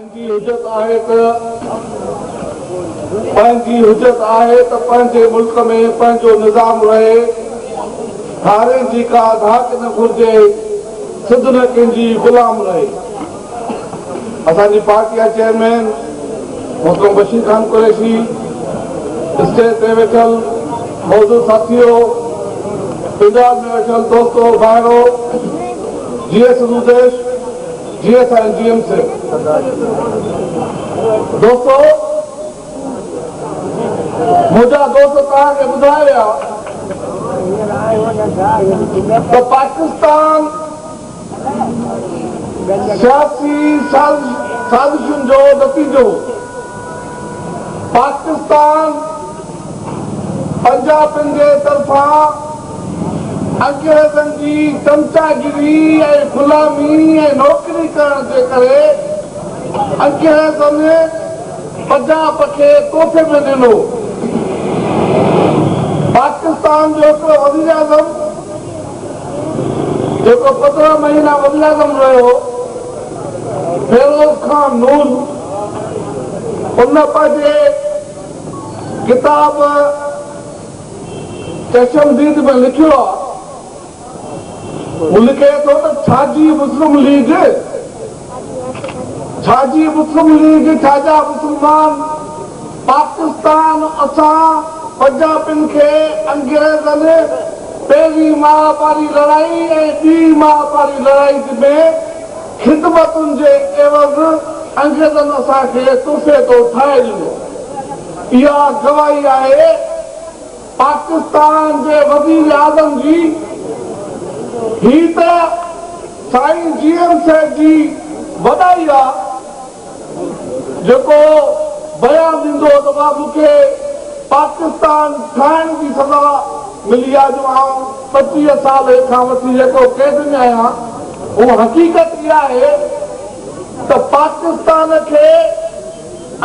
पंहिंजी हुजत आहे त पंहिंजे मुल्क में पंहिंजो निज़ाम रहे, हारे जी का धाक न घुरिजे, सिध न कंहिंजी गुलाम रहे। असांजी पार्टी जा चेयरमैन मोहतरम बशीर खान कुरैशी, स्टेज ते वेठल मौजूद साथियो, पंजाब में वेठल दोस्तो भाइरो, GS रुदेश, GS ऐं GM से दोस्तो, मुंहिंजा दोस्त तव्हांखे ॿुधाया त पाकिस्तान सियासी साज़िशुनि जो नतीजो, पाकिस्तान पंजाबियुनि जे तरफ़ां अंग्रेज़नि जी चमचागिरी ऐं गुलामी ऐं नौकरी करण जे करे अंग्रेज़नि पंजाब खे तोहफ़े में ॾिनो। पाकिस्तान जो हिकिड़ो वज़ीर आज़म जेको 15 महीना वज़ीर आज़म रहियो, फिरोज़ खान नून, उन पंहिंजे किताब चशमदीद में लिखियो आहे, लिखे थो त छाजी मुस्लिम लीग, छाजी मुस्लिम लीग, छाजा मुस्लमान, पाकिस्तान असां पंजाबियुनि खे अंग्रेज़नि पहिरीं महापारी लड़ाई ऐं ॿी महापारी लड़ाई में ख़िदमतुनि जे एवज़ अंग्रेज़नि असांखे तोहफ़े तो ठाहे ॾिनो। इहा गवाही आहे पाकिस्तान जे वज़ीर आज़म जी। ही त साईं GM साहिब जी वॾाई आहे, जेको बयान ॾींदो त मूंखे पाकिस्तान ठाहिण जी सज़ा मिली आहे, जो आउं 25 साल खां वठी जेको क़ैद में आहियां। उहा हक़ीक़त इहा आहे त पाकिस्तान खे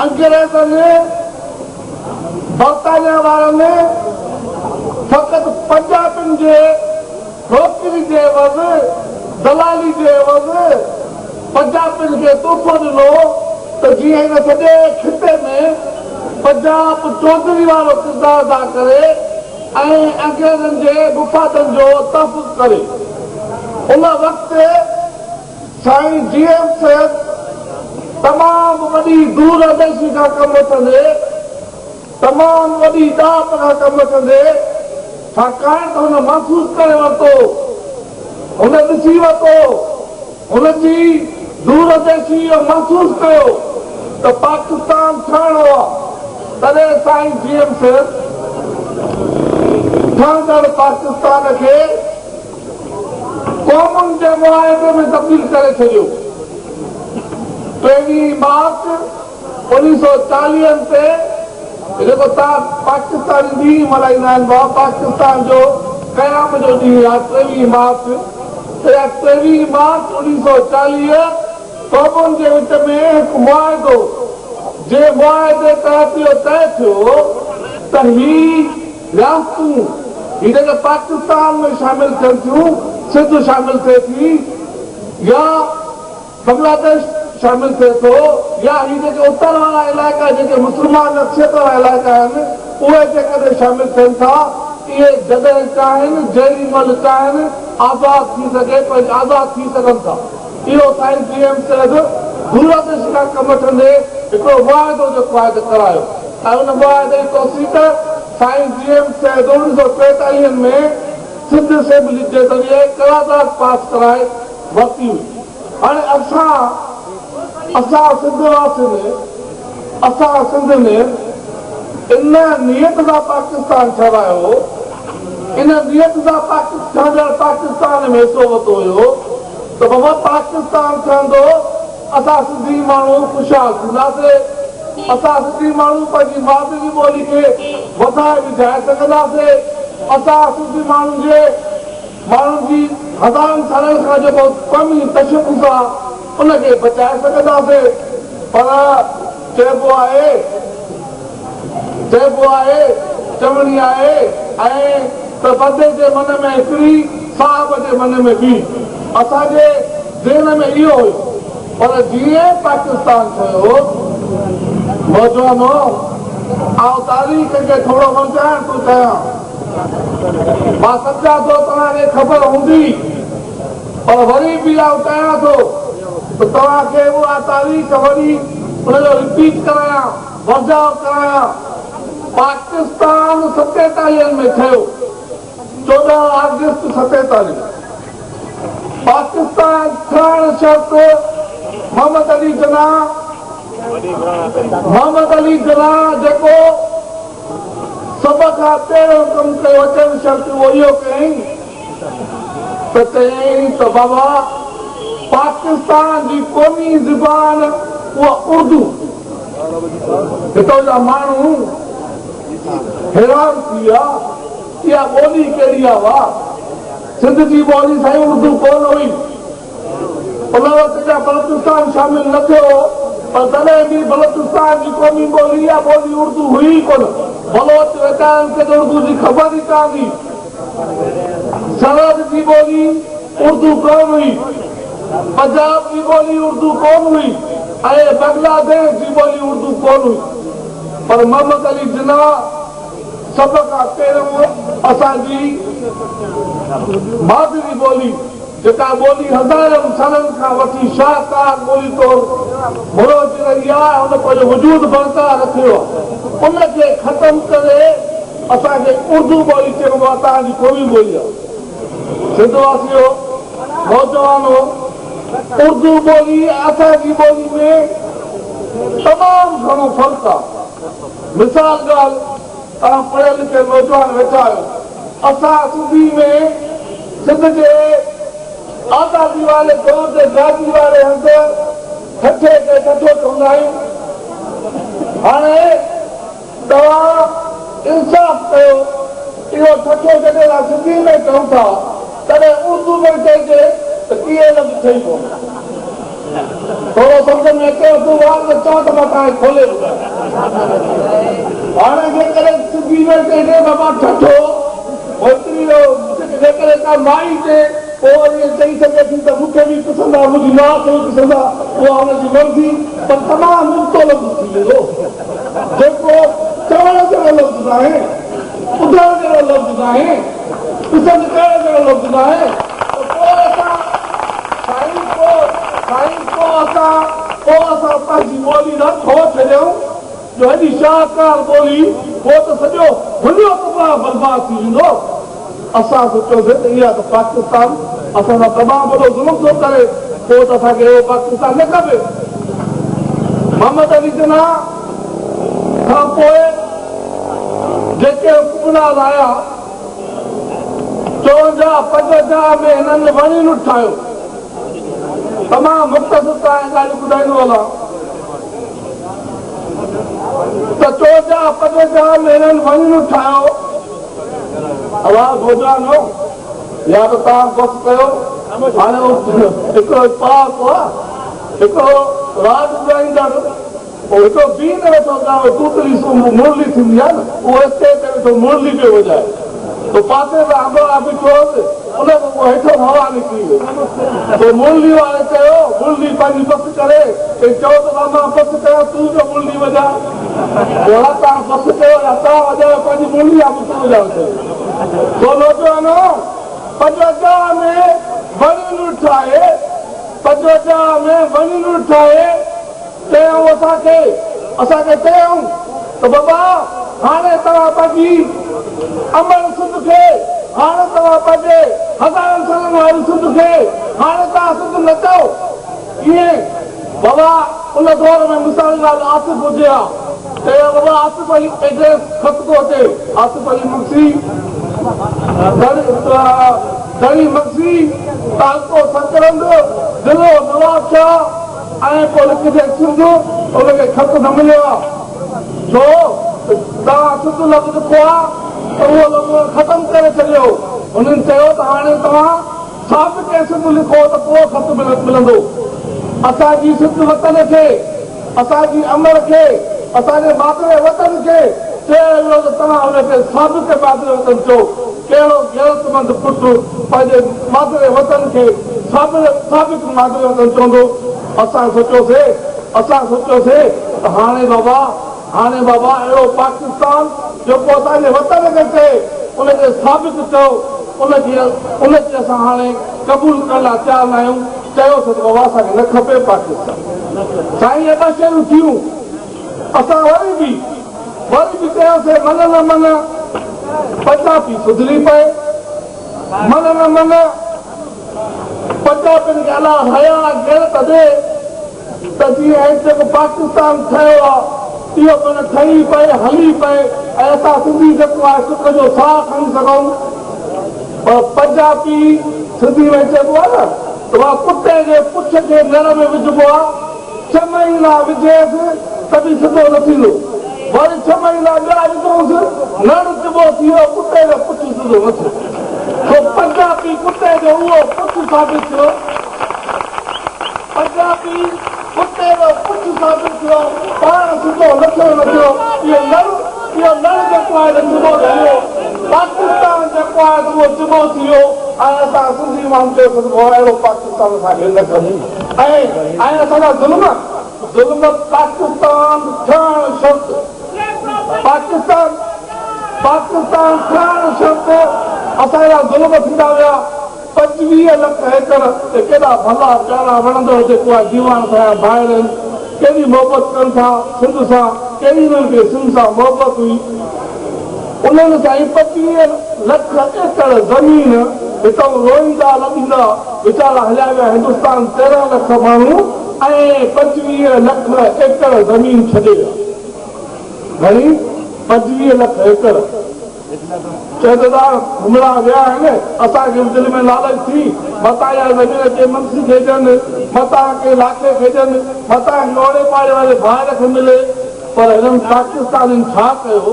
अंग्रेज़नि बरतानिया वारनि फ़क़ति पंजाबियुनि जे नौकरी जे एवज़, दलाली जे एवज़ पंजाबियुनि खे तोहफ़ो ॾिनो त जीअं हिन सॼे खिते में पंजाब चौधरी वारो किरदारु अदा करे ऐं अंग्रेज़नि जे मुफ़ादनि जो तहफ़ुज़ करे। उन वक़्तु साईं GM साहिब तमामु वॾी दूरदर्शी खां कमु वठंदे, तमामु वॾी ॾाप खां कमु वठंदे, छाकाणि त हुन महसूस करे वरितो, हुन ॾिसी वरितो, हुनजी दूरदर्शी महसूस कयो त पाकिस्तान ठहणो आहे। तॾहिं साईं GM साहिब ठहंदड़ पाकिस्तान खे क़ौमुनि जे मुआहिदे में तब्दील करे छॾियो। 23 मार्च 1940 ते जेको तव्हां पाकिस्तान ॾींहुं मल्हाईंदा आहिनि, पाकिस्तान जो क़याम जो ॾींहुं आहे 23 मार्च। 23 मार्च 1940 क़ौमुनि जे विच में हिकु मुआहिदो, जे मुआहिदे तहत इहो तइ थियो त ही रियासतूं, ही जेके पाकिस्तान में शामिल थियनि थियूं, सिंध शामिल थिए थी, या बांग्लादेश शामिल थिए थो, या ही जेके उत्तर वारा इलाइक़ा जेके मुस्लमान अक्षेत्र वारा इलाइक़ा आहिनि, उहे जेकॾहिं शामिल थियनि था, इहे जॾहिं चाहिनि, जेॾी महिल चाहिनि आज़ादु थी सघे, आज़ादु थी सघनि था। इहो साईं GM साहिब दूरदर्शी खां कमु वठंदे हिकिड़ो मुआहिदो जेको आहे करायो, ऐं उन मुआहिदे जी तौसीक़ साईं GM साहिब 1943 में सिंध असेंबली जे ज़रिए करारदाद पास कराए वरिती हुई। हाणे असां सिंध में इन नियत सां पाकिस्तान ठहिरायो, इन नियत सां पाकिस्तान में हिसो वरितो हुयो त बाबा पाकिस्तान ठहंदो, असां सिंधी माण्हू ख़ुशहाल थींदासीं, असां सिंधी माण्हू पंहिंजी मादरी ॿोली खे वधाए विझाए सघंदासीं, असां सिंधी माण्हुनि जी हज़ारनि सालनि खां जेको क़ौमी तशदुद आहे उनखे बचाए सघंदासीं। पर चइबो आहे चवणी आहे ऐं त बदे जे मन में हिकिड़ी, साहिब जे मन में ॿी। असांजे ज़हन में इहो हुयो पर जीअं पाकिस्तान थियो नौजवानो आउं तारीख़ खे थोरो सम्झाइण थो चाहियां मां सम्झां थो तव्हांखे ख़बर हूंदी पर वरी बि आउं चाहियां थो त तव्हांखे उहा तारीख़ वरी उनजो रिपीट करायां वर्जाव करायां पाकिस्तान 47 में थियो 14 अगस्त 47 पाकिस्तान थियण शर्त मोहम्मद अली जिन्ना जेको सभ खां पहिरियों कमु कयो अचनि शर्त उहो इहो कयईं त चयईं त बाबा पाकिस्तान जी क़ौमी ज़बान उहा उर्दू हितां जा माण्हू हैरान थी विया इहा ॿोली कहिड़ी आहे वाह सिंध जी ॿोली साईं उर्दू कोन हुई उन वक़्त जा बलोचिस्तान शामिल न थियो पर तॾहिं बि बलोचिस्तान जी क़ौमी ॿोली इहा ॿोली उर्दू हुई कोन बलोच वेचारनि खे त उर्दू जी ख़बर ई कान हुई सरहद जी ॿोली उर्दू कोन हुई पंजाब जी ॿोली उर्दू कोन हुई ऐं बांग्लादेश जी ॿोली उर्दू कोन हुई पर मोहम्मद अली जिन्ना सभ खां पहिरियों असांजी मादरी ॿोली जेका ॿोली हज़ारनि सालनि खां वठी शाहकार ॿोली तौरु मुरोज रही आहे हुन पंहिंजो वजूद बरक़रार रखियो आहे उनखे ख़तमु करे असांखे उर्दू ॿोली चइबो आहे तव्हांजी क़ौमी ॿोली आहे सिंधवासियो नौजवानो उर्दू ॿोली असांजी ॿोली में तमामु घणो फ़र्क़ु आहे मिसाल ॻाल्हि तव्हां पढ़ियल लिखियल नौजवान वेठा आहियो असां सिंधी में सिंध जे आज़ादी वारे दौर ते गादी वारे हंधि ठठे खे ठठो चवंदा आहियूं हाणे तव्हां इंसाफ़ कयो इहो ठठो जॾहिं सिंधी में चऊं था तॾहिं उर्दू में चइजे त कीअं लफ़्ज़ ठही पवंदो थोरो सम्झ में अचे तूं वार त चओ त मां तव्हांखे खोले ॿुधायां हाणे जेकॾहिं सिंधी में चइजे बाबा ठठो जेकॾहिं का माई चए पोइ वरी चई सघे थी त मूंखे बि पसंदि आहे मुंहिंजी माउ खे बि पसंदि आहे उहा हुनजी मर्ज़ी पर तमामु मुफ़्तो लफ़्ज़ थी वेंदो जेको चवण जहिड़ो लफ़्ज़ न आहे ॿुधण जहिड़ो लफ़्ज़ न आहे पसंदि करण जहिड़ो लफ़्ज़ न आहे पोइ असां पंहिंजी ॿोली न खो छॾियूं जो हेॾी शाहकार ॿोली पोइ त सॼो हुलियो तबाह बर्बाद थी वेंदो असां सोचियोसीं त इहा त पाकिस्तान असां सां तमामु वॾो ज़ुल्म थो करे पोइ त असांखे अहिड़ो पाकिस्तान न खपे मोहम्मद अली जिन्ना खां पोइ जेके हुकुमरान आया 54-55 में हिननि वणियूं ठाहियो तमामु मुख़्तसिर तव्हांखे ॻाल्हियूं ॿुधाईंदो हलां त 54-55 में हिननि वणियूं ठाहियो आवाज़ नौजवानो या त तव्हां बसि कयो हाणे हिकिड़ो पाक आहे हिकिड़ो राज ॿुधाईंदड़ पोइ हिकिड़ो बि न वेठो तूतरी मुरली थींदी आहे न उहो स्टेज ते वेठो मुरली पियो वॼाए तो पासे में अंबड़ा बीठो उन हेठो हवा निकिरी वई तो मुरली वारे चयो मुरली पंहिंजी बस करे चओ त मां बस कयां तूं जो मुरली वॼा तव्हां बस कयो या तव्हां वॼायो पंहिंजी मुरली आहे मूंखे वॼायो तो नौजवानो 55 में वणियूं ठाहे 55 में वणियूं ठाहे चयूं असांखे चयूं त बाबा हाणे तव्हां पंहिंजी अमर सिंध खे हाणे तव्हां पंहिंजे हज़ारनि सालनि वारी सिंध खे हाणे तव्हां सिंध न चओ कीअं बाबा उन दौर में मिसाल ॻाल्हि आसिफ हुजे हा चयो बाबा आसिफ अली एड्रेस ख़त थो अचे आसिफ अली मक्सी दड़ी मक्सी तालको सतरंग ज़िलो नवाब शाह ऐं पोइ लिखिजे सिंध उनखे ख़त न मिलियो आहे छो तव्हां सिंध लफ़्ज़ लिखो आहे त उहो लफ़्ज़ ख़तमु करे छॾियो हुननि चयो त हाणे तव्हां साबिक़ सिंध लिखो त पोइ ख़त मिलंदो असांजी सिंध वतन खे असांजी अमर खे असांजे मादरे वतन खे चयो त तव्हां हुनखे साबिक़ मादरे वतन चओ कहिड़ो गैरतमंद पुटु पंहिंजे मादरे वतन खे साबिक़ मादरे वतन चवंदो असां सोचियोसीं हाणे बाबा अहिड़ो पाकिस्तान जेको असांजे वतन खे चए उनखे साबित कयो, उनखे असां हाणे क़बूल करण लाइ तयारु न आहियूं। चयोसीं त बाबा असांखे न खपे पाकिस्तान। साईं इहे ॿ शयूं थियूं। असां वरी बि चयोसीं मन न मन पंजाबी सुधरी पए, मन न मन पंजाबियुनि खे अलाह हया गैरत ॾे त जीअं जेको पाकिस्तान ठहियो आहे इहो मन ठही पए, हली पए ऐं असां सिंधी जेको आहे सुख जो साह खणी सघूं। पर पंजाबी सिंधी में चइबो आहे न त उहा कुते जे पुछ खे नर में विझिबो आहे, 6 महीना विझेसि तॾहिं सिधो न थींदो, वरी 6 महीना ॿिया विझोसि नर चिबो थी वियो, कुते जो पुछ सिधो न थियो। पंजाबी कुते जो उहो पुछ साबित थियो, पंजाबी कुते जो पुछ साबित थियो, पाण सिधो न थियो। इहो नर जेको आहे चिबो थी वियो, पाकिस्तान जेको आहे उहो चिबो थी वियो ऐं असां सिंधी माण्हू चयोसीं अहिड़ो पाकिस्तान असांखे न कयूं। ऐं असांजा ज़ुल्म पाकिस्तान ठहण शर्त, पाकिस्तान ठहण शर्त असांजा ज़ुल्म थींदा विया। 25 लख एकड़ केॾा भला प्यारा वणंदड़ जेको आहे दीवान असांजा भाइर आहिनि, केॾी मोहबत कनि था सिंध सां, केॾी हुननि खे सिंध सां मोहबत हुई। उन्हनि साईं 25 लख एकड़ ज़मीन हितां रोईंदा लॻींदा वीचारा हलिया विया हिंदुस्तान 13 लख माण्हू ऐं 25 लख एकड़ ज़मीन छॾे विया। घणी 25 लख एकड़ चौधदार घुमणा विया आहिनि। असांखे दिलि में लालच थी मतां या ज़मीन खे मंत्री खे ॾियनि, मतां के इलाइक़े खे ॾियनि, मतां ओड़े पाड़े वारे भाइर खे मिले। पर हिननि पाकिस्तानियुनि छा कयो,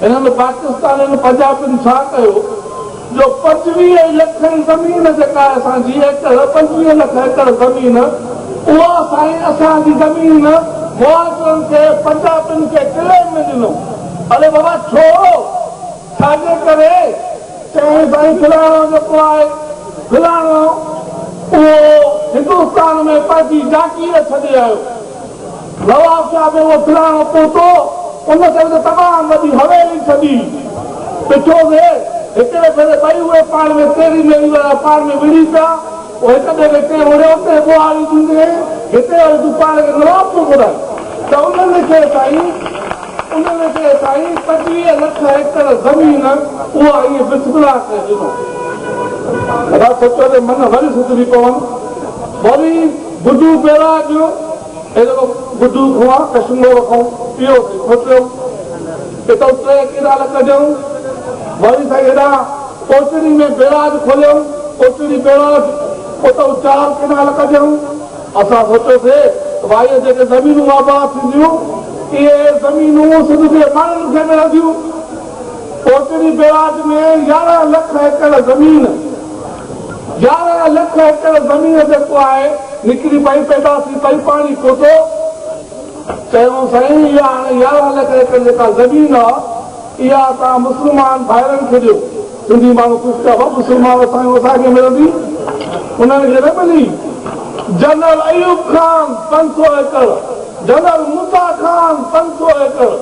हिननि पाकिस्तानियुनि पंजाबियुनि छा कयो जो 25 लख ज़मीन जेका आहे असांजी एकड़ 25 लख एकड़ ज़मीन उहा साईं असांजी ज़मीन मुआज़िरनि खे पंजाबियुनि खे किले में ॾिनो। अरे बाबा छो छाजे करे चई साईं फलाणो जेको आहे फलाणो उहो हिंदुस्तान में पंहिंजी जागीर छॾे आयो, नवाब शाह में उहो फलाणो पहुतो, उनखे तमामु वॾी हवेली छॾी ॾिठोसीं। हिकिड़े भेरे ॿई उहे पाण में तेरी मेरी वारा पाण में विड़ी पिया, पोइ हिक ॿिए खे कंहिं वड़ियो उते बुआरी ॾींदे हिते वरी तूं पाण खे नवाब थो घुराए त उन्हनि खे साईं 25 लख एकड़ ज़मीन उहा ईअं बिस्मिल्लाह खे ॾिनो। सोचियो त मन वरी सुधरी पवनि। वरी बुधू बैराज जेको बुधू खां कश्मीर खां इहो सोचियो हितां 3 किनाल कढियऊं। वरी साईं हेॾा कोचड़ी में बैराज खोलियऊं, कोचड़ी बैराज उतां 4 किनाल कढियऊं। असां सोचियोसीं भाई जेके ज़मीनूं आबाद थींदियूं इहे ज़मीनूं सिंध जे माण्हुनि खे मिलंदियूं। कोचड़ी बैराज में 11 लख एकड़ ज़मीन, 11 लख एकड़ ज़मीन जेको आहे निकिरी पई, पैदा थी पई, पाणी पहुतो। चयूं साईं इहा हाणे 11 लख एकड़ जेका ज़मीन आहे इहा तव्हां मुस्लमान भाइरनि खे ॾियो। सिंधी माण्हू ख़ुशि थिया, मुस्लमान असांखे मिलंदी, उन्हनि खे न मिली। जनरल अयूब खान 500 एकड़, जनरल मूसा खान 500 एकड़,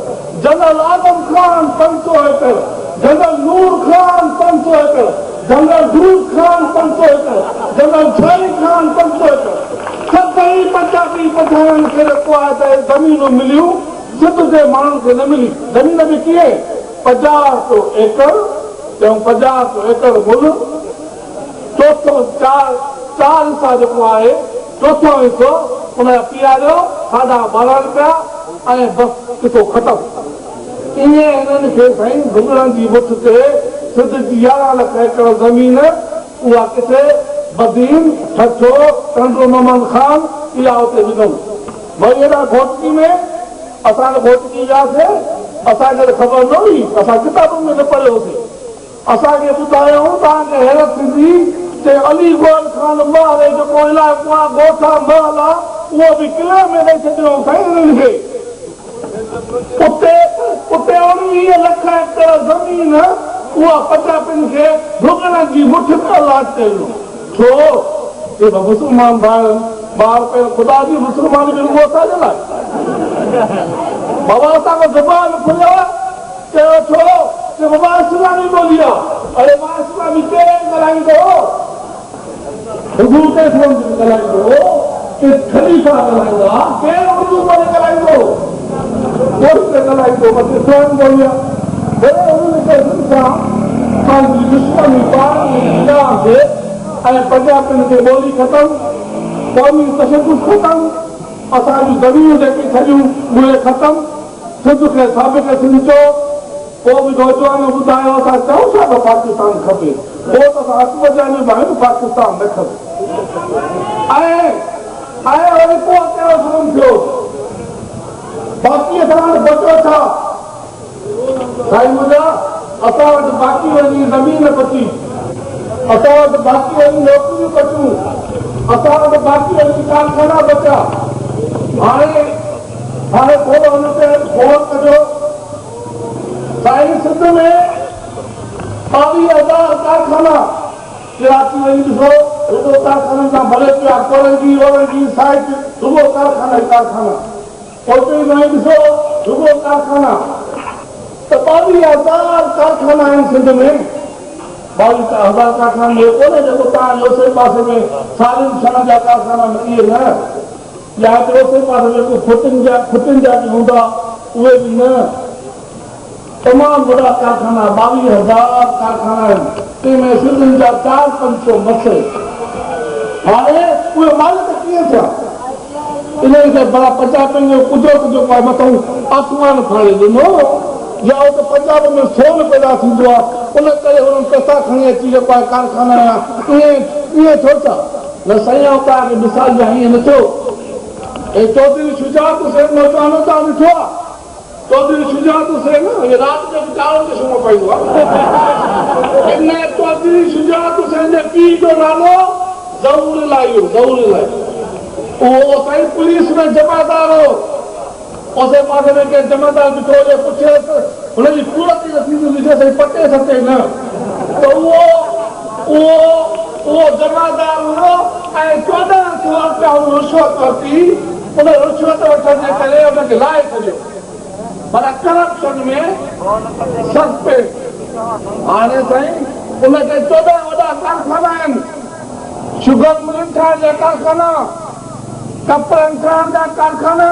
जनरल आदम खान 500 एकड़, जनरल नूर खान 500 एकड़, जनरल दूर खान 500 एकड़, जनरल छाई खान 500 एकड़। सभई पंजाबी पठाननि खे जेको आहे त ज़मीनूं मिलियूं, सिंध जे माण्हुनि खे न मिली। ज़मीन बि कीअं 50 एकड़, चऊं 50 एकड़ मुल, चोथों 4 हिसा जेको आहे, चोथों हिसो उनजा पीआरियो ₹12.5 ऐं बसि किथो ख़तमु। ईअं हिननि खे साईं घुमरनि जी मुठ ते सिंध जी 11 लख एकड़ ज़मीन उहा किथे बदीन, ठठो, कंडो मोहम्मद खान इहा उते ॾिनऊं। वरी हेॾा घोटकी में असां घोटकी वियासीं, असांखे त ख़बर न हुई, असां किताबुनि में न पढ़ियोसीं। असांखे ॿुधायूं तव्हांखे हैरत थींदी जे अली गोल खान महल जेको इलाइक़ो आहे ॻोठा महल आहे उहो बि किले में ॾेई छॾियो साईं हिननि खे। उते 19 लख एकड़ ज़मीन उहा पंजाबियुनि खे भुॻण जी मुठ में अलाट कयो। छो मुस्लमान भाइरनि ॿार पहिरियों ख़ुदा जी मुस्लमान बि रुॻो असांजे लाइ बाबा असांखे ज़ुबान खुलियो चयो छो कि बाबा इस्लामी ॿोली आहे अरे मां इस्लामी केरु ॻाल्हाईंदो हुजूर केरु ॻाल्हाईंदो कि ख़लीफ़ा ॻाल्हाईंदा केरु उर्दू ॿोली ॻाल्हाईंदो कोई त ॻाल्हाईंदो बसि इस्लामी ॿोली आहे भले हुननि खे सां पंहिंजी दुश्मनी पाणी खे ऐं पंजाबियुनि खे ॿोली ख़तमु क़ौमी तशदुद ख़तमु असांजूं ज़मीनूं जेके सॼियूं उहे ख़तमु सिंध खे साबिक़ सिंध चओ पोइ बि नौजवान ॿुधायो असां चऊं छा त पाकिस्तान खपे पोइ त असां अकबरजानी बि आहियूं पाकिस्तान न खपे ऐं वरी पोइ कहिड़ो ज़ुल्म थियो बाक़ी असां वटि बचो छा साईं मुंहिंजा असां वटि बाक़ी वञी ज़मीन बची असां वटि बाक़ी वञी नौकरियूं बचियूं असां वटि बाक़ी वञी कारखाना बचिया हाणे थोरो हुन ते गौर कजो साईं सिंध में 22,000 कारखाना कराची वञी ॾिसो रुॻो कारखाननि सां भरे पिया कोरंगी वोरंगी साइड रुॻो कारखाना उते वञी ॾिसो रुॻो कारखाना त 22,000 कारखाना आहिनि सिंध में 22,000 कारखाना में कोन्हे जेको तव्हां ओसे पासे में सारियुनि छहनि जा कारखाना इहे न या ओसे पासे जेको फुटियुनि जा बि हूंदा उहे बि न तमामु वॾा कारखाना 22,000 कारखाना आहिनि तंहिंमें सिंधियुनि जा 400-500 मथे हाणे उहे मालिक कीअं थिया इन्हनि खे भला पंजाबियुनि जो कुदरत जो मथां आसमान फाड़े ॾिनो या उते पंजाब में सोन पैदा थींदो आहे उन करे हुननि पैसा खणी अची जेको आहे कारखाना ईअं छो था न साईं तव्हांखे मिसाल ॾियां ईअं न थियो ऐं चौधरी शुजात हुसैन नौजवान तव्हां ॾिठो आहे चौधरी शुजात हुसैन राति जो चावल जो सुम्हो पवंदो आहे हिन चौधरी शुजात हुसैन जे पीउ जो नालो ज़हूर इलाही उहो साईं पुलिस में जमादार हो उसे पासे में के जमादार ॾिठो हुजे पुछियोसि हुनजी सूरत ई न थींदी ॾिठे साईं पटे सटे न त उहो जमादार हुओ ऐं 1400 रुपया रिश्वत वरिती उन रिश्वत वठण जे करे हुनखे लाहे छॾियो पर करप्शन में सस्ते हाणे साईं उनखे 14 वॾा कारखाना आहिनि शुगर मिलनि ठाहिण जा कारखाना कपिड़नि ठाहिण जा कारखाना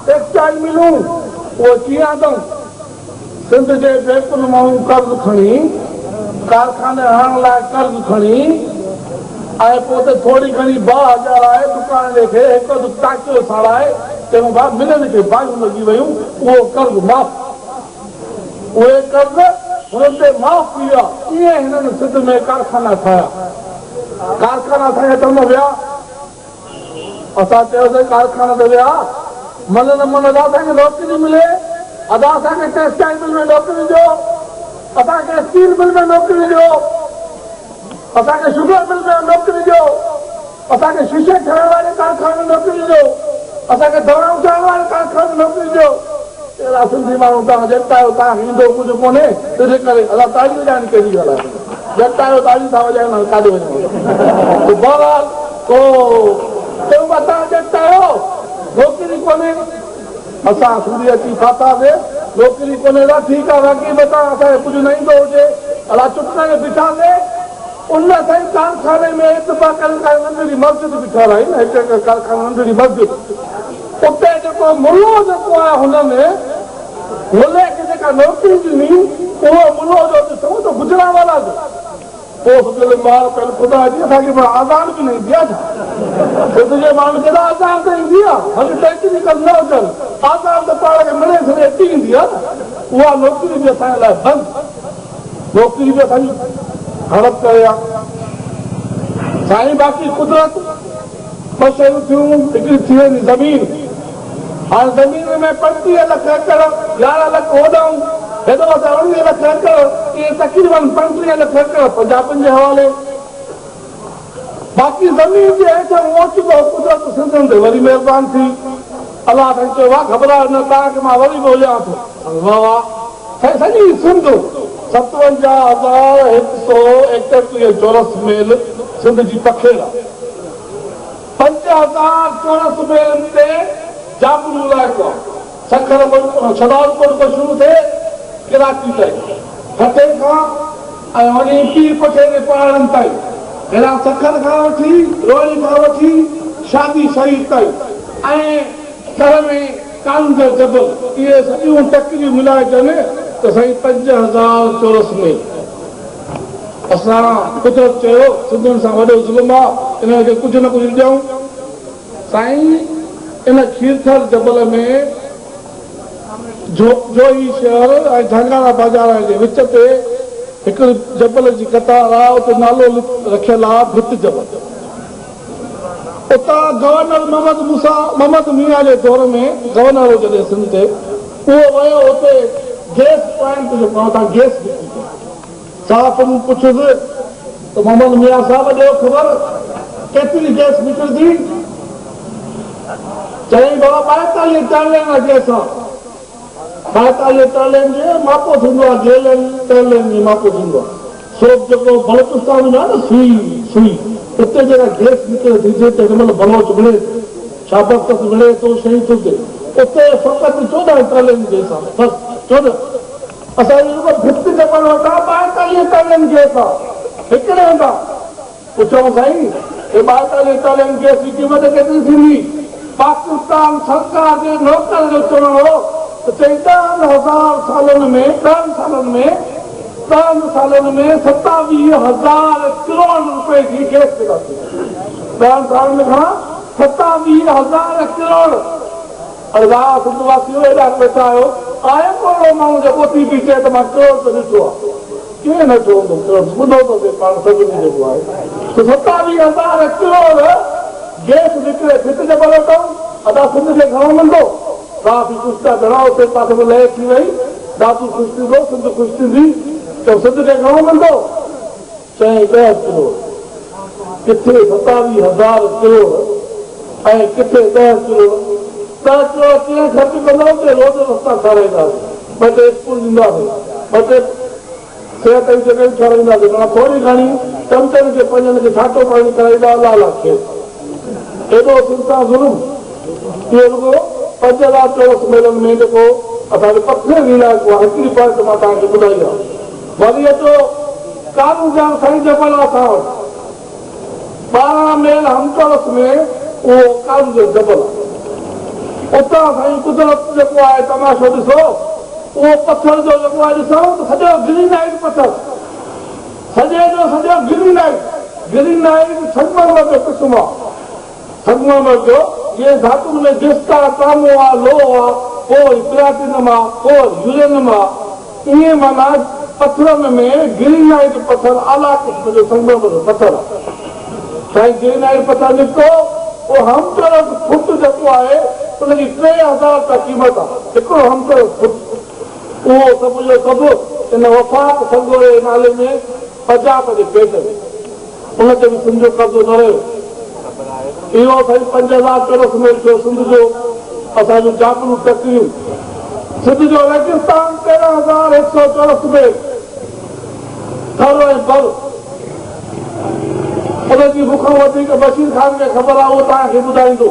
टेक्सटाइल मिलूं उहो कीअं अथऊं सिंध जे बैंकुनि मां कर्ज़ खणी कारखाने हणण लाइ कर्ज़ खणी ऐं पोइ त थोरी घणी 2,000 आहे दुकान खे हिकु टाकियो साड़ाए चङो भाउ मिलनि खे बायूं लॻी वयूं उहो कर्ज़ माफ़ उहे कर्ज़ हुननि ते माफ़ थी विया कीअं हिननि सिंध में कारखाना ठाहिया चवंदा विया असां चयोसीं कारखाना ते विया मन न मन असांखे नौकरी मिले अदा असांखे टेक्सटाइल मिल में नौकरी ॾियो असांखे स्टील मिल में नौकरी ॾियो असांखे शुगर मिल में नौकरी ॾियो असांखे शीशे ठाहिण वारे कारखाने में नौकरी ॾियो असांखे दवा उठाइण वारे कारखाने में नौकरी ॾियो अहिड़ा सिंधी माण्हू तव्हां जट आहियो तव्हांखे ईंदो कुझु कोन्हे तंहिंजे करे असां ताड़ी वॼाइणी कहिड़ी ॻाल्हि आहे जट आहियो ताड़ी था वॼाइण काॾे वञो बहरहाल चऊं तव्हां जट आहियो नौकरी कोन्हे असां सिंधी अची फाथासीं नौकरी कोन्हे ठीकु आहे बाक़ी तव्हां असांखे कुझु न ईंदो हुजे अलाह चुटने में बीठासीं उन साईं कारखाने में इतफ़ाक़ नंढड़ी मस्जिद बि ठाराई न हिकु कारखाने नंढड़ी मस्जिद उते जेको मुल्लो जेको आहे हुनमें मुल्ले खे जेका नौकरी ॾिनी उहो मुल्लो जो ॾिसूं त गुजरावाला जो पोइ ॿार पहिरियों ख़ुदा जी असांखे आज़ाद बि न ईंदी आहे सिंध जे माण्हुनि खे आज़ाद त ईंदी आहे हल टेक्निकल न हुजनि आज़ाद त पाण खे मिले सॼे अची ईंदी आहे उहा नौकरी बि असांजे लाइ बंदि नौकरी बि असांजी हड़प करे आहे साईं बाक़ी कुदरत ॿ शयूं थियूं हिकिड़ी थी वेंदी ज़मीन हाणे ज़मीन में 35 लख एकड़ 11 लख होॾाऊं हेॾो असां 19 लख एकड़ इहे तक़रीबन 35 लख एकड़ पंजाबियुनि जे हवाले बाक़ी ज़मीन जे हेठां ओचितो कुदरत सिंधियुनि ते वरी महिरबानी थी अलाह साईं चयो वाह घबरायो न तव्हांखे मां वरी बि हुजां थो वाह वाह साईं सॼी सिंध 57,131 चौरस मेल सिंध जी पखेड़ आहे 5 5000 चौरस मील ते जाबलू इलाइक़ो सखर छॾालकोट खां शुरू थिए कराची ताईं फटे खां ऐं वरी पीर पटेल पहाड़नि ताईं हेॾा सखर खां वठी रोही खां वठी शादी शहीद ताईं ऐं घर में कान जो जबल इहे सॼियूं टकरियूं मिलाए अचनि त साईं 5000 चौरस मील असां कुदरत चयो सिंधियुनि सां वॾो ज़ुल्म आहे इनखे कुझु न कुझु ॾियूं साईं इन खीरथल जबल में जोही शहर ऐं झांगारा बाज़ार जे विच ते हिकु जबल जी कतार आहे उते नालो रखियल आहे भित जबल उतां गवर्नर मोहम्मद मियां जे दौर में गवर्नर हो जॾहिं सिंध ते उहो वियो हुते गैस पॉइंट जो तव्हां गैस साहब मूं पुछियुसि त मोहम्मद मियां साहब ॾियो ख़बर केतिरी गैस निकिरंदी चईं बाबा 42 टर्लेन गैस आहे 42 टर्लेन जे मापो थींदो आहे गेलन टर्लेन जी मापो थींदो आहे सो जेको बलोचिस्तान में आहे न सुई उते जेका गैस निकिरे थी त हिन बलोच मिले छा बरकत मिले थो शइ थो थिए उते फ़क़ति 14 टर्लेन गैस आहे बसि 14 असांजी भित जबल वटां 42 टर्लेन गैस आहे हिकिड़े हूंदा पुछूं साईं हे 42 टर्लेन गैस जी क़ीमत केतिरी थींदी पाकिस्तान सरकार जे नौकर जो चवणु हो त चई 10,000 सालनि में 27,000 करोड़ रुपए जी गैस पैदा थी 10 सालनि खां 27,000 करोड़ सिंधवासियो हेॾा वेठा आहियो आहे कोड़ो माण्हू जेको थी बि चए त मां करोड़ त ॾिठो आहे कीअं न चवंदो ॿुधो थो थिए पाण सभिनी जेको आहे 27,000 करोड़ गैस निकिरे भित जबल वटां अदा सिंध खे घणो मिलंदो काफ़ी कुझु था घणा उते पासे में लहे थी वई ॾाढो ख़ुशि थींदो सिंध ख़ुशि थींदी त सिंध खे घणो मिलंदो चई 10 करोड़ किथे 27,000 करोड़ ऐं किथे 10 करोड़ 10 करोड़ कीअं ख़र्च कंदो ते रोड रस्ता ठाराईंदासीं 2 टे स्कूल ॾींदासीं 2 टे सिहत जी जॻहियूं ठाराईंदासीं माना थोरी घणी चमचनि खे पंजनि खे छाटो पाणी कराईंदा अलाह खे एॾो चिंता ज़ुल्म इहो रुॻो 5000 चौरस मीलनि में जेको असांजो पखिड़े इलाइक़ो आहे हिकिड़ी पॉइंट मां तव्हांखे ॿुधाई आहे वरी अचो कारूजान साईं जबल असां वटि 12 मील हमचौरस में उहो कारू जो जबल आहे उतां साईं कुदरत जेको आहे तमाशो ॾिसो उहो पथर जो जेको आहे ॾिसूं त सॼो ग्रीनाइट पथर सॼे जो सॼो ग्रीनाइट संगमरमर जो क़िस्म आहे संगमरमर जो जीअं धातुनि में जिस्ता तांबो आहे लोह आहे पोइ प्लेटिनम आहे पोइ यूरेनियम आहे ईअं माना पथरनि में ग्रीनाइट पथर आला क़िस्म जो संगमरमर जो पथर आहे साईं ग्रीनाइट पथर निकितो उहो हमचौरस फुट जेको आहे उनजी 3000 रुपया क़ीमत आहे हिकिड़ो हमचौरस फुट उहो सभु जो सभु इन वफ़ाक़ संगोरे नाले में पंजाब जे पेट में उनते बि सिंध जो कब्ज़ो न रहियो इहो साईं 5000 चौरस मील थियो सिंध जो असांजूं जाबलू टकरियूं सिंध जो रेगिस्तान 13,100 चौरस मील थर ऐं बर उनजी मूंखां वधीक बशीर ख़ान खे ख़बर आहे उहो तव्हांखे ॿुधाईंदो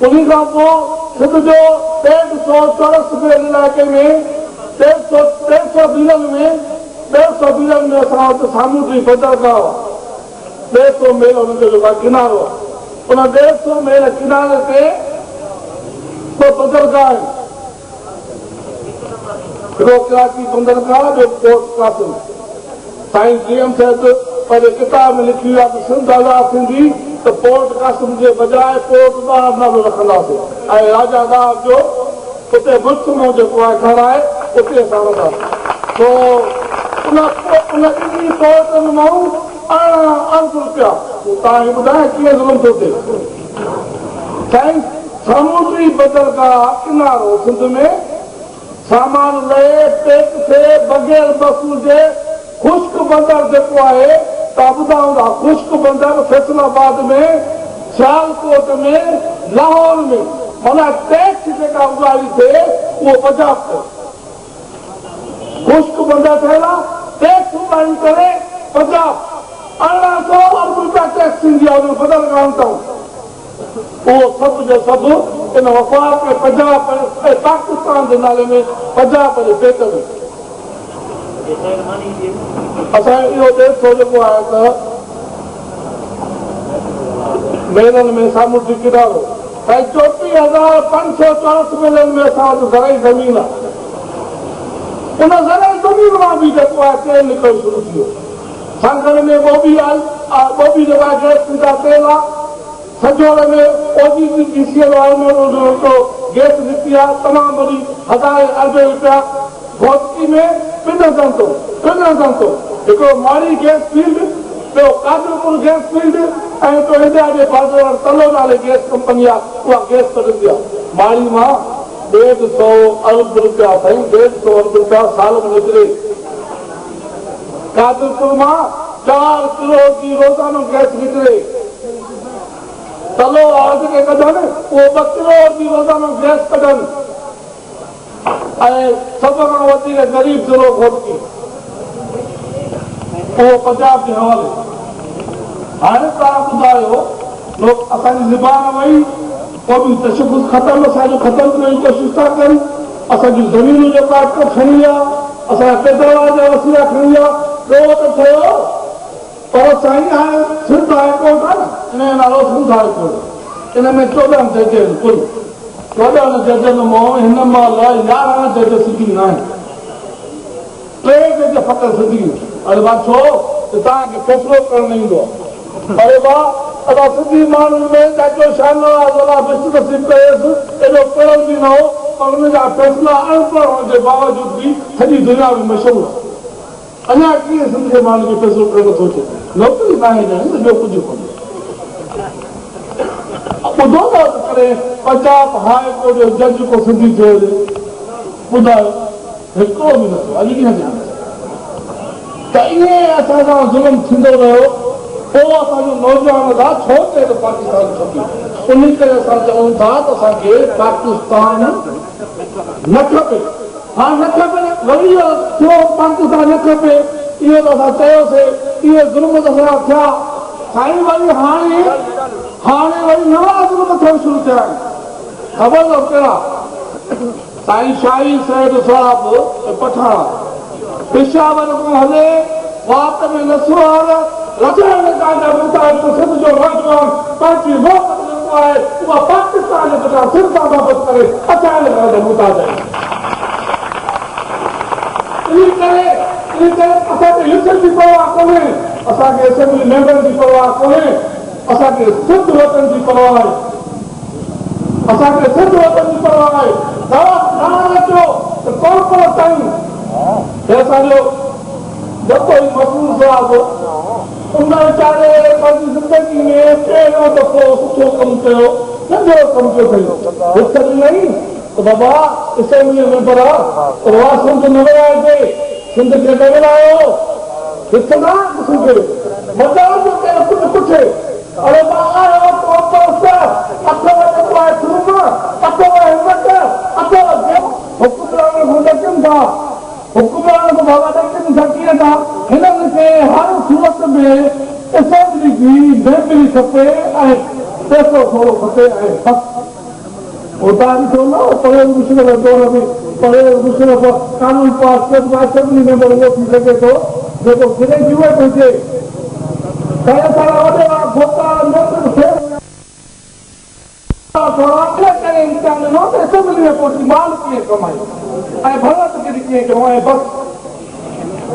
उन खां पोइ सिंध जो 150 चौरस मील इलाइक़े में 150 बीलनि में असां वटि सामूंडी बंदरगाह आहे 150 मील हुनजो जेको किनारो आहे उन 150 मील किनारे ते ॿ बंदरगाह आहिनि हिकिड़ो कराची बंदरगाह जो पोर्ट कासिम साईं GM साहिब पंहिंजे किताब में लिखी आहे त सिंध आज़ाद थींदी त पोर्ट कासिम जे बजाए पोर्ट दार नालो रखंदासीं ऐं राजा दार जो उते मुल्क जेको आहे घर आहे उते असां रहंदासीं पोइ उन पोर्ट में माण्हू 18 अरब रुपया तव्हांखे ॿुधायां कीअं ज़ुल्म थो थिए साईं सामूंडी बंदरगाह किनारो सिंध में सामान लहे पैक थिए बग़ैर बसूं जे ख़ुश्क बंदर जेको आहे तव्हां ॿुधायो था ख़ुश्क बंदर फैसलाबाद में सियालकोट में लाहौर में माना टैक्स जेका उगाड़ी थिए उहो पंजाब ते ख़ुश्क बंदर ठहियल आहे टैक्स उगाड़ी करे पंजाब 1800 अरब रुपया टैक्स थींदी आहे बंदरगाह तां उहो सभु जो सभु इन वफ़ाक़ में पंजाब ऐं पाकिस्तान जे नाले में पंजाब जे पेट में असांजो इहो ॾेढ जेको आहे त मेलनि में सामुंडी किनारो ऐं 34,500 मेलनि में असां वटि ज़राई ज़मीन आहे उन ज़राई ज़मीन मां बि जेको आहे तेल निकिरणु शुरू थी वियो सांगड़ में ॿोबी जेको आहे गैस थींदा तेल आहे सजोड़ में OGPCL गैस निकिती आहे तमामु वॾी 1000 अरब रुपया भौतिकी में 3 हिकिड़ो माड़ी गैस फील्ड ॿियो कादरपुर गैस फील्ड ऐं हिकिड़ो इंडिया जे बाज़ार तलो नाले गैस कंपनी आहे उहा गैस कढंदी आहे माड़ी मां 150 अरब रुपया साईं 150 अरब रुपया साल में निकिरे कादरपुर मां 4 किलो जी रोज़ानो गैस निकिरे तलो आज के कढनि उहो 2 किलो जी रोज़ानो गैस कढनि ऐं सभ खां वधीक ग़रीब ज़िलो भौतिकी उहो पंजाब जे हवाले हाणे तव्हां ॿुधायो लोग असांजी ज़बान वई क़ौमी तशद्दुद ख़तमु असांजो ख़तमु करण जी कोशिशि था कनि असांजी ज़मीनूं जेका खणी आहे असांजा पैदावार जा वसीला खणी आहे ॿियो त थियो पर साईं हाणे सिंध हाई कोर्ट आहे न इन जो नालो सिंध हाई कोर्ट इन में 14 जज आहिनि कुल 14 जजनि मां हिन महिल 11 जज सिधी न आहिनि 3 जज फ़क़ति सिधी अरे बा छो त तव्हांखे फ़ैसिलो करणु ईंदो आहे अरे बा असां सिंधी माण्हुनि में ॾाढो शानदार नसीब कयोसि एॾो पढ़ियल बि न हो पर हुनजा फ़ैसिला अनपढ़ हुअण जे बावजूद बि सॼी दुनिया में मशहूरु आहे अञा कीअं सिंध जे माण्हुनि खे फ़ैसिलो करणु थो अचे नौकिरी न आहे ॿियो कुझु कोन्हे ॿुधो न करे पंजाब हाई कोर्ट जो जज को सिंधी थियो हुजे ॿुधायो हिकिड़ो बि न थियो अॼु कीअं थियो त ईअं असां सां ज़ुल्म थींदो रहियो पोइ असांजो नौजवान था छो चए त पाकिस्तान खपे उन करे असां चऊं था त असांखे पाकिस्तान न खपे हा न खपे वरी थियो पाकिस्तान न खपे इहो त असां चयोसीं इहे ज़ुल्म त असां थिया साईं वरी हाणे वरी नवां ज़ुल्म थियणु शुरू थिया आहिनि ख़बर अथव कहिड़ा साईं शाही सैद साहिब पठाणा पेशावर खां हले वात में नसवार रचण जा मुताबिक़ सिंध जो नौजवान पंहिंजी मौत जेको आहे उहा पाकिस्तान जे बदिरां सिंध सां बाबति करे अचाइण जो मुताबिक़ इन करे असांखे लिखण जी परवाह कोन्हे असांखे असेंबली मेंबर जी परवाह कोन्हे असांखे सिंध वतन जी परवाह आहे असांखे सिंध वतन जी परवाह आहे तव्हां अचो त कोन ताईं असांजो जेको ई मसूर साहिब उन वीचारे पंहिंजी ज़िंदगी में पहिरियों दफ़ो सुठो कमु कयो नंढो कमु पियो कयो हिकु नहीं त बाबा असेंबली मेंबर आहे उहा सिंध न विराइजे सिंध खे न विरायो हिकु न ॾिसजे मदार जो केरु कुझु पुछे अरे मां आयो अथव जेको आहे थूम अथव हिमत अथव हुकुमरान खां ॾकनि था हुकुमरान खां बाबा ॾकनि था कीअं था हिननि खे हर सूरत में असेंबली जी मेंबरी खपे ऐं पैसो थोरो खपे ऐं उतारी थो न परवेज़ मुशर्रफ दौर में परवेज़ मुशर्रफ कानून पास करे असेंबली मेंबर उहो थी सघे थो जेको ग्रेजुएट हुजे करे इम्तिहान ॾिनो त असेंबली में पहुची माल कीअं कमाए ऐं भरत कीअं कयो ऐं बसि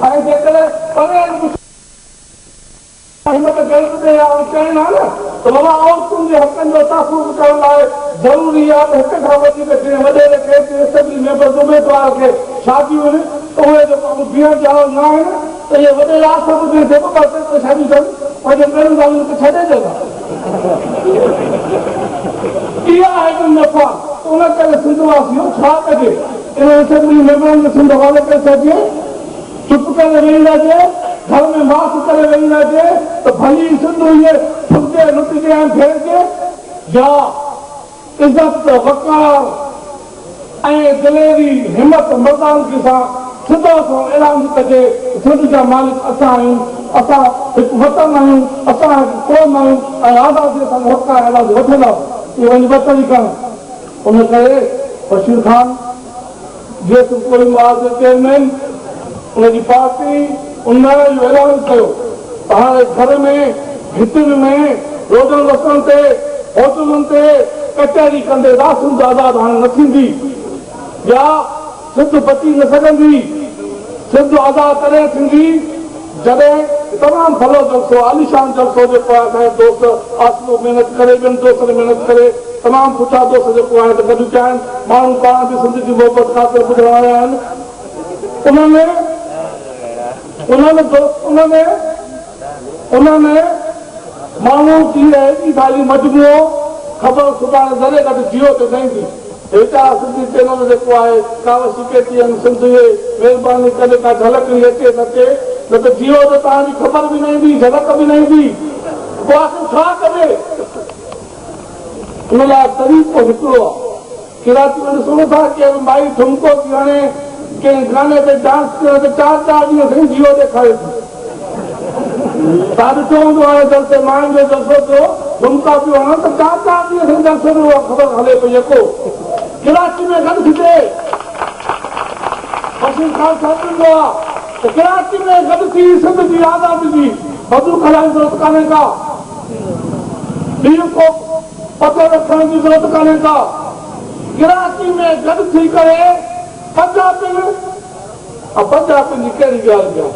ऐं जेकॾहिं परवेज़ हिम्मत करे चवनि हा न त बाबा औरतुनि जे हक़नि जो तहफ़ुज़ करण लाइ ज़रूरी आहे त हिक खां वधीक जीअं वॾेरे खे असेंबली मेंबर उमेदवार खे शादियूं आहिनि त उहे जेको बीहण जा न आहिनि त इहे वॾेरा सभु जेको पासे ते शादी कनि पंहिंजे ॿियनि ॻाल्हियुनि खे छॾे ॾियनि इहा आहे नफ़ा उन करे सिंध वासियूं छा कजे इन असेंबली मेंबरनि खे सिंध हवाले करे छॾिजे चुप करे वेही रहिजे घर में मास करे वेही रहिजे त भली सिंध इहे फुलिजे लुटिजे ऐं फेरिजे या इज़त वकार ऐं दिलेरी हिमत मर्दानगी सां सिधो सां ऐलान कजे सिंध जा मालिक असां आहियूं असां हिकु वतन आहियूं असां हिकु क़ौम आहियूं ऐं आज़ादीअ सां हक़ ऐलान वठंदासीं ये वही बतरी कर उन करे बशीर खान जो सुप्रीम कोर्ट के चेयरमैन उनकी पार्टी उन ऐलान कयो हाणे घर में भितियुनि में रोडनि रस्तनि ते होटलुनि ते कचहरी कंदे राशन आज़ाद हाणे न थींदी या सिंध बची न सघंदी सिंध आज़ाद तॾहिं थींदी जॾहिं तमामु भलो जलसो आलीशान जलसो जेको आहे असांजे दोस्त आसलो महिनत करे ॿियनि दोस्तनि महिनत करे तमामु सुठा दोस्त जेको आहे त गॾु थिया आहिनि माण्हू पाण बि सिंध जी मोहबत ख़ातिर ॿुधण आया आहिनि उन्होंने माण्हू की अहिड़ी सारी मजबूरो ख़बर सुभाणे ज़रे गॾु जियो ते ॾींदी हेठा सिंधी चैनल जेको आहे कावसी केती आहिनि सिंध जे महिरबानी कॾहिं का झलक ई अचे न अचे न त जियो त तव्हांजी ख़बर बि न ईंदी झलक बि न ईंदी पोइ आख़िर छा करे उन लाइ तरीक़ो हिकिड़ो आहे कराची में ॾिसो था की माई ठुमको थी हाणे कंहिं गाने ते डांस कयो त 4-4 ॾींहं साईं जियो ॾेखारे थी ॾाढो हूंदो आहे जलसे माण्हुनि जो जलसो थियो ठुमका पियो हणनि त 4-4 ॾींहं साईं जलसे जो ख़बर हले पई जेको कराची में गॾु थिए बशीर खान छा चवंदो आहे त कराची में गॾु थी सिंध जी आज़ादी जी बदू खणाइण जी ज़रूरत कान्हे का ॿियो को पतो रखण जी ज़रूरत कान्हे का कराची में गॾु थी करे पंजाबियुनि जी कहिड़ी ॻाल्हि आहे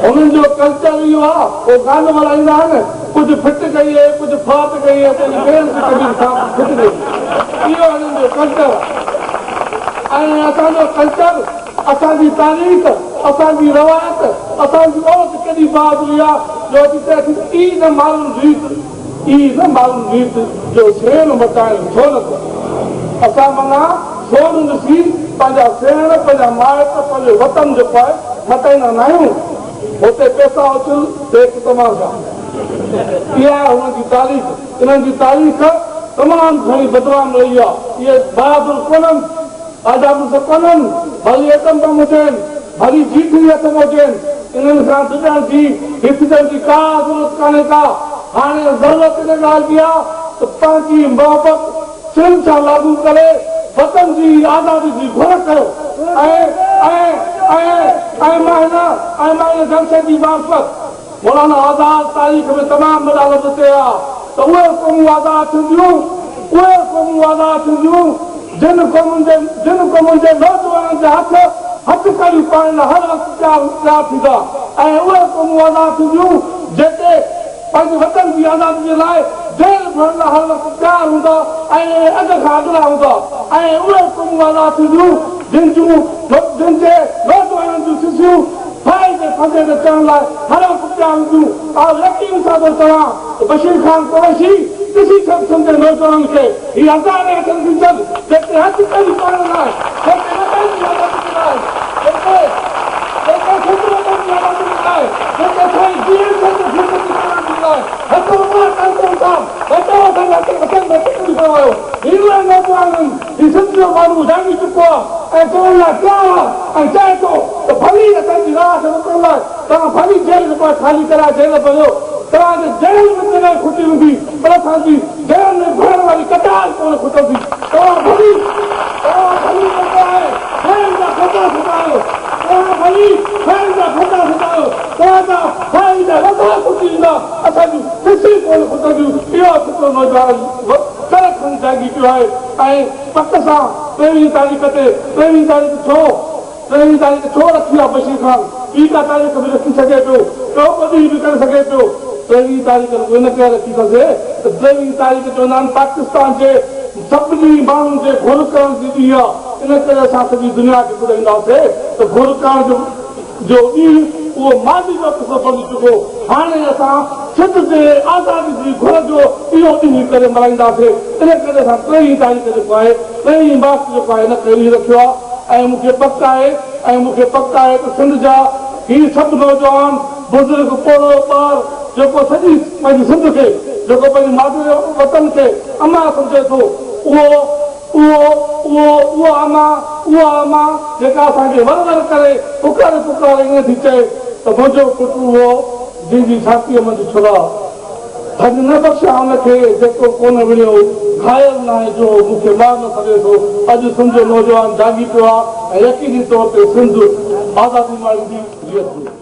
उन्हनि जो कल्चर इहो आहे उहो गानो मल्हाईंदा आहिनि कुझु फिट कई आहे कुझु फाट कई आहे फिट कई इहो हिननि जो कल्चर आहे ऐं असांजो कल्चर असांजी तारीख़ असांजी रवायत असांजी औरत केॾी बहादुरी आहे जो अची ई न मालूम रीत जो सेण मटाइण छो नथो असां माना सोन ॾिसी पंहिंजा सेण पंहिंजा माइट पंहिंजो वतन जेको आहे मटाईंदा न आहियूं हुते पैसा उचल हिकु तमाशा इहा आहे हुननि जी तारीख़ इन्हनि जी तारीख़ तमामु घणी बदनाम रही आहे इहे बहादुर कोन्हनि आज़ाद कोन्हनि भली एटम बम हुजनि भली जीतरी हथ में हुजनि इन्हनि सां डिॼण जी हिचजण जी का ज़रूरत कान्हे का हाणे ज़रूरत इन ॻाल्हि जी आहे त पंहिंजी मोहबत सिंध सां लागू करे वतन जी आज़ादी जी घुर कयो ऐं मां हिन जलसे जी मार्फत मौलाना आज़ाद तारीख़ में तमामु वॾा लफ़्ज़ चया त उहे क़ौमूं आज़ाद थींदियूं जिन क़ौमुनि जे नौजवाननि जा हथ कयूं पाइण लाइ हर वक़्तु तयार थींदा ऐं उहे क़ौमूं आज़ाद थींदियूं जेके पंहिंजे वतन जी आज़ादी जे लाइ जेल भरण लाइ हर वक़्तु तयार हूंदा ऐं अॻ खां अॻिला हूंदा ऐं उहे क़ौमूं आज़ाद थींदियूं जिन जे नौजवाननि जूं सिसियूं फ़ाइदे फंदे ते चढ़ण लाइ हर वक़्तु तयार हूंदियूं और यकीन सां थो चवां बशीर खान कुरैशी ॾिसी सभु सिंध जे नौजवाननि खे हीअ हज़ारे हथनि जी जल जेके हथ कई पाइण लाइ जेके वतन जी आज़ादी लाइ जेके सिंध वतन जी आज़ादी लाइ जेके साईं जीअं सिंध माण्हू जाॻी चुको आहे ऐं चवण लाइ तयार ऐं चए थो त भली असांजी राह रोकण लाइ तव्हां भली जेल जेको आहे ख़ाली कराए जेल भरियो तव्हांजे जेल में जॻह खुटी हूंदी पर असांजी जेल में भरण वारी कतार कोन खुटंदी तव्हां भली जेको आहे जेल जा खाता सुधायो तव्हां भली जेल जा खाता सुधायो तव्हांजा भाई जा रसा खुटी ईंदा असांजी खुशी कोन खुटंदियूं इहो सुठो नौजवान कड़क खणी जाॻी पियो आहे ऐं पक सां 23 तारीख़ ते 23 तारीख़ छो रखी आहे बशीर खान ॿी का तारीख़ बि रखी सघे पियो ॿियो ॿधी बि करे सघे पियो 23 तारीख़ हिन करे रखी सघे त 23 तारीख़ चवंदा आहिनि पाकिस्तान जे सभिनी माण्हुनि जे घुर करण जी ॾींहुं आहे इन करे असां सॼी दुनिया खे ॿुधाईंदासीं त घुर करण जो ॾींहुं उहो मादी जो किसो बणी चुको हाणे असां सिंध जे आज़ादी जी घुर जो इहो ॾींहुं करे मल्हाईंदासीं इन करे असां 23 तारीख़ जेको आहे 23 मार्च जेको आहे हिन करे रखियो आहे ऐं मूंखे पक आहे त सिंध जा ही सभु नौजवान बुज़ुर्ग पोड़ो ॿार जेको सॼी पंहिंजी सिंध खे जेको पंहिंजी मादरी वतन खे अमा सम्झे थो उहो अमा जेका असांखे वर करे पुकारे ईअं थी चए त मुंहिंजो पुटु उहो जंहिंजी छातीअ मंझि छुरा धन न बख़्शिया हुनखे जेको कोन विढ़ियो घायल न आहे जो मूंखे मार न सघे थो। अॼु सिंध जो नौजवान जागी पियो आहे ऐं यकीनी तौर ते सिंध आज़ादी मां ईंदी